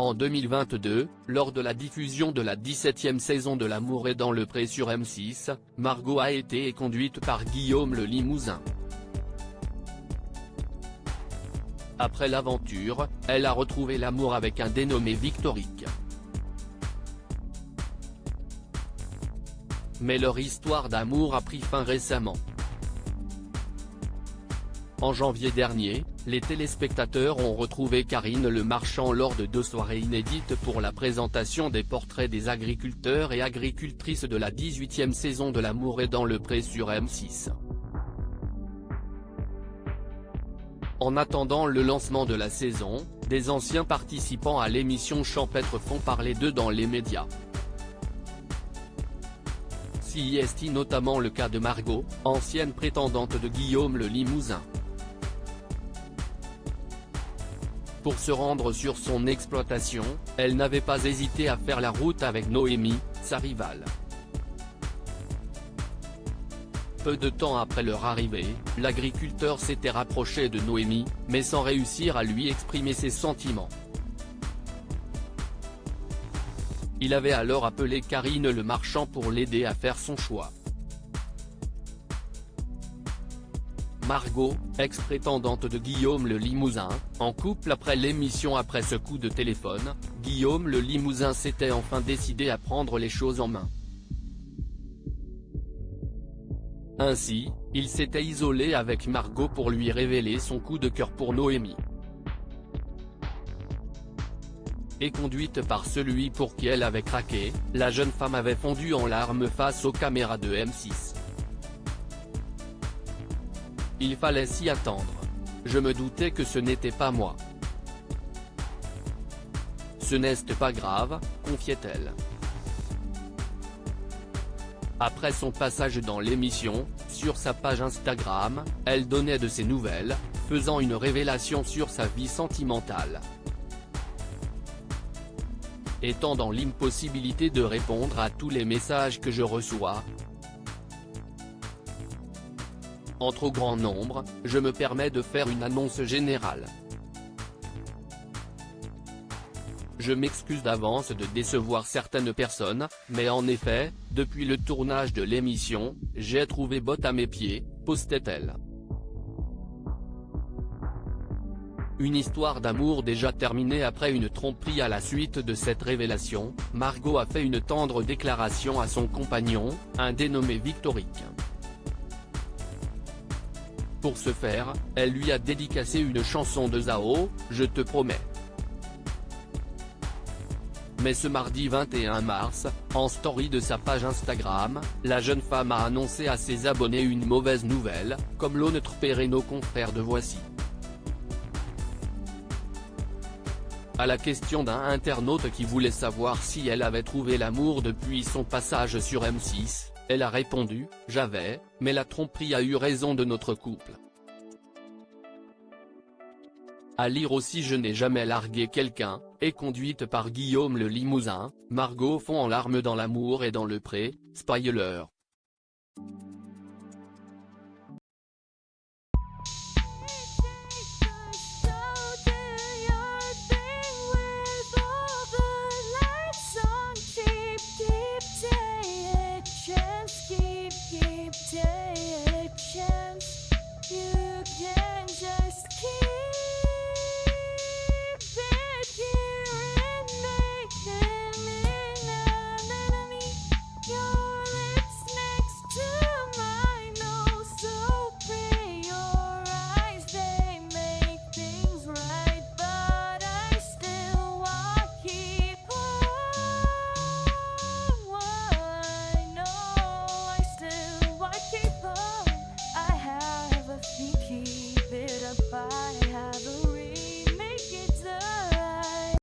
En 2022, lors de la diffusion de la 17e saison de L'amour est dans le pré sur M6, Margot a été conduite par Guillaume le Limousin. Après l'aventure, elle a retrouvé l'amour avec un dénommé Victorique. Mais leur histoire d'amour a pris fin récemment. En janvier dernier, les téléspectateurs ont retrouvé Karine Le Marchand lors de 2 soirées inédites pour la présentation des portraits des agriculteurs et agricultrices de la 18e saison de L'amour est dans le pré sur M6. En attendant le lancement de la saison, des anciens participants à l'émission champêtre font parler d'eux dans les médias. CIST notamment le cas de Margot, ancienne prétendante de Guillaume le Limousin. Pour se rendre sur son exploitation, elle n'avait pas hésité à faire la route avec Noémie, sa rivale. Peu de temps après leur arrivée, l'agriculteur s'était rapproché de Noémie, mais sans réussir à lui exprimer ses sentiments. Il avait alors appelé Karine Le Marchand pour l'aider à faire son choix. Margot, ex-prétendante de Guillaume le Limousin, en couple après l'émission. Après ce coup de téléphone, Guillaume le Limousin s'était enfin décidé à prendre les choses en main. Ainsi, il s'était isolé avec Margot pour lui révéler son coup de cœur pour Noémie. Et conduite par celui pour qui elle avait craqué, la jeune femme avait fondu en larmes face aux caméras de M6. Il fallait s'y attendre. Je me doutais que ce n'était pas moi. Ce n'est pas grave, confiait-elle. Après son passage dans l'émission, sur sa page Instagram, elle donnait de ses nouvelles, faisant une révélation sur sa vie sentimentale. Étant dans l'impossibilité de répondre à tous les messages que je reçois, en trop grand nombre, je me permets de faire une annonce générale. Je m'excuse d'avance de décevoir certaines personnes, mais en effet, depuis le tournage de l'émission, j'ai trouvé botte à mes pieds, postait-elle. Une histoire d'amour déjà terminée après une tromperie. À la suite de cette révélation, Margot a fait une tendre déclaration à son compagnon, un dénommé Victorique. Pour ce faire, elle lui a dédicacé une chanson de Zao, Je te promets. Mais ce mardi 21 mars, en story de sa page Instagram, la jeune femme a annoncé à ses abonnés une mauvaise nouvelle, comme l'ont repéré nos confrères de Voici. À la question d'un internaute qui voulait savoir si elle avait trouvé l'amour depuis son passage sur M6, elle a répondu « J'avais, mais la tromperie a eu raison de notre couple ». À lire aussi Je n'ai jamais largué quelqu'un, et conduite par Guillaume le Limousin, Margot fond en larmes dans L'amour et dans le pré, spoiler. Keep taking a chance.